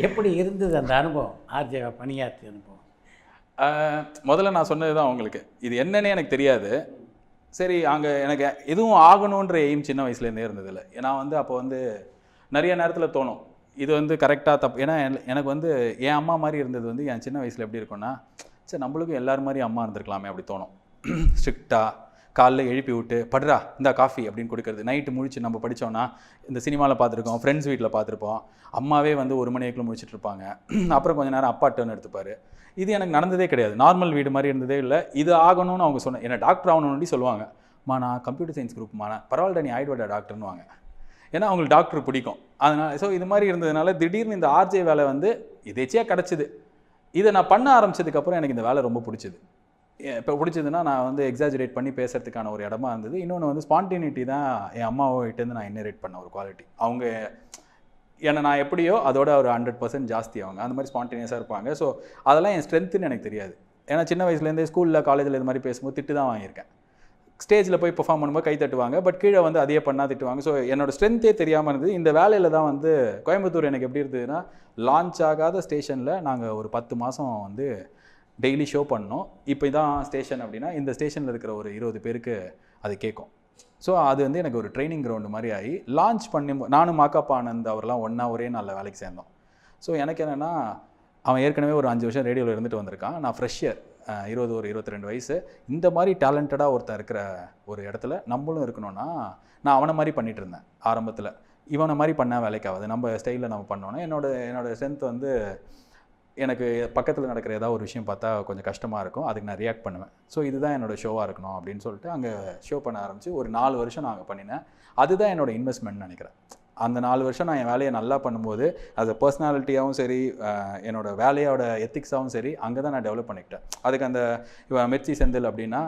எப்படி இருந்தது அந்த அனுபவம், ஆர்ஜே பணியாற்றிய அனுபவம்? முதல்ல நான் சொன்னது தான் உங்களுக்கு, இது என்னன்னே எனக்கு தெரியாது. சரி, அங்கே எனக்கு எதுவும் ஆகணுன்ற எய்ம் சின்ன வயசுலேருந்தே இருந்ததில்லை. நான் வந்து அப்போ வந்து நிறைய நேரத்தில் தோணும், இது வந்து கரெக்டாக தப்பு. ஏன்னா எனக்கு வந்து என் அம்மா மாதிரி இருந்தது வந்து என் சின்ன வயசில் எப்படி இருக்கும்னா, சரி நம்மளுக்கும் எல்லாரும் மாதிரி அம்மா இருந்திருக்கலாமே அப்படி தோணும். ஸ்ட்ரிக்டாக காலைல எழுப்பி விட்டு படுறா இந்த காஃபி அப்படின்னு கொடுக்கறது. நைட்டு முழிச்சு நம்ம படித்தோன்னா இந்த சினிமாவில் பார்த்துருக்கோம், ஃப்ரெண்ட்ஸ் வீட்டில் பார்த்துருப்போம், அம்மாவே வந்து 1 மணிக்குள்ளே முடிச்சுட்டு இருப்பாங்க. அப்புறம் கொஞ்சம் நேரம் அப்பா டர்ன் எடுத்துப்பார். இது எனக்கு நடந்ததே கிடையாது. நார்மல் வீடு மாதிரி இருந்ததே இல்லை. இது ஆகணும்னு அவங்க சொன்ன என்ன டாக்டர் ஆகணும்னு சொல்லுவாங்க. நான் கம்ப்யூட்டர் சயின்ஸ் குரூப்மா, பரவாயில்ல நீ ஆயிடுவாடா டாக்டர்னு வாங்க. ஏன்னா அவங்களுக்கு டாக்டர் பிடிக்கும். அதனால் ஸோ இது மாதிரி இருந்ததுனால திடீர்னு இந்த ஆர்ஜே வேலை வந்து எதேச்சியாக கிடச்சிது. இதை நான் பண்ண ஆரம்பித்ததுக்கப்புறம் எனக்கு இந்த வேலை ரொம்ப பிடிச்சிது. இப்போ பிடிச்சதுன்னா நான் வந்து எக்ஸாஜரேட் பண்ணி பேசுறதுக்கான ஒரு இடமா இருந்தது. இன்னொன்று வந்து ஸ்பான்டினிட்டி தான் என் அம்மாவிட்டேருந்து நான் இன்னரேட் பண்ண ஒரு குவாலிட்டி. அவங்க ஏன்னா நான் எப்படியோ அதோட ஒரு 100% ஜாஸ்தி அவங்க அந்த மாதிரி ஸ்பான்டேனியஸாக இருப்பாங்க. ஸோ அதெல்லாம் என் ஸ்ட்ரென்த்துன்னு எனக்கு தெரியாது. ஏன்னா சின்ன வயசுலேருந்தே ஸ்கூலில் காலேஜில் இது மாதிரி பேசும்போது திட்டு தான் வாங்கியிருக்கேன். ஸ்டேஜில் போய் பெர்ஃபார்ம் பண்ணும்போது கை தட்டுவாங்க, பட் கீழே வந்து அதையே பண்ணால் திட்டுவாங்க. ஸோ என்னோட ஸ்ட்ரென்த்தே தெரியாமல் இருந்தது. இந்த வேலையில் தான் வந்து கோயம்புத்தூர் எனக்கு எப்படி இருந்ததுன்னா, லான்ச் ஆகாத ஸ்டேஷனில் நாங்கள் ஒரு 10 மாதம் வந்து டெய்லி ஷோ பண்ணோம். இப்போ இதான் ஸ்டேஷன் அப்படின்னா இந்த ஸ்டேஷனில் இருக்கிற ஒரு 20 பேருக்கு அது கேட்கும். ஸோ அது வந்து எனக்கு ஒரு ட்ரைனிங் கிரவுண்டு மாதிரி ஆகி லான்ச் பண்ணி நானும் மாக்காப்பா ஆனந்த் அவர்லாம் ஒன்றா ஒரே நாளில் வேலைக்கு சேர்ந்தோம். ஸோ எனக்கு என்னென்னா, அவன் ஏற்கனவே ஒரு 5 வருஷம் ரேடியோவில் இருந்துட்டு வந்திருக்கான். நான் ஃப்ரெஷ்ஷர், 22 வயசு. இந்த மாதிரி டேலண்டடாக ஒருத்தன் இருக்கிற ஒரு இடத்துல நம்மளும் இருக்கணும்னா நான் அவனை மாதிரி பண்ணிகிட்டு இருந்தேன் ஆரம்பத்தில். இவனை மாதிரி பண்ணால் வேலைக்காகாது, நம்ம ஸ்டைலில் நம்ம பண்ணோன்னா என்னோட ஸ்ட்ரென்த் வந்து எனக்கு பக்கத்தில் நடக்கிற ஏதாவது ஒரு விஷயம் பார்த்தா கொஞ்சம் கஷ்டமாக இருக்கும், அதுக்கு நான் ரியாக்ட் பண்ணுவேன். ஸோ இதுதான் என்னோடய ஷோவாக இருக்கணும் அப்படின்னு சொல்லிட்டு அங்கே ஷோ பண்ண ஆரம்பித்து ஒரு 4 வருஷம் நான் அங்கே பண்ணினேன். அதுதான் என்னோடய இன்வெஸ்ட்மெண்ட்னு நினைக்கிறேன். அந்த 4 வருஷம் நான் என் வேலையை நல்லா பண்ணும்போது அது பர்சனாலிட்டியாகவும் சரி, என்னோடய வேலையோட எத்திக்ஸாகவும் சரி, அங்கே தான் நான் டெவலப் பண்ணிக்கிட்டேன். அதுக்கு அந்த மிர்ச்சி செந்தில் அப்படின்னா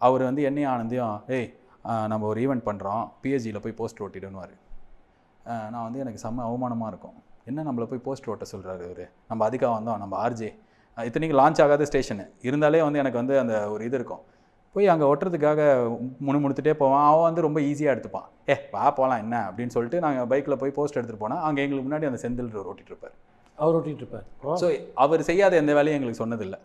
அவர் வந்து என்னையும் ஆனந்தையும், ஏய் நம்ம ஒரு ஈவெண்ட் பண்ணுறோம், பிஹெச்சியில் போய் போஸ்ட் ஓட்டிடுவார். நான் வந்து எனக்கு செம்ம அவமானமாக இருக்கும், என்ன நம்மளை போய் போஸ்ட் ஓட்ட சொல்கிறாரு இவர், நம்ம அதுக்காக வந்தோம், நம்ம ஆர்ஜே இத்தனைக்கு லான்ச் ஆகாத ஸ்டேஷனு இருந்தாலே வந்து எனக்கு வந்து அந்த ஒரு இது இருக்கும், போய் அங்கே ஒட்டுறதுக்காக முணுமுணுத்துட்டே போவான். அவன் வந்து ரொம்ப ஈஸியாக எடுத்துப்பான், வா போகலாம் என்ன அப்படின்னு சொல்லிட்டு நாங்கள் பைக்கில் போய் போஸ்ட் எடுத்துகிட்டு போனால் அங்கே எங்களுக்கு முன்னாடி அந்த செந்தில் ஓட்டிகிட்டு இருப்பார். அவர் ஓட்டிகிட்டு இருப்பார். ஸோ அவர் செய்யாத எந்த வேலையும் எங்களுக்கு சொன்னதில்லை.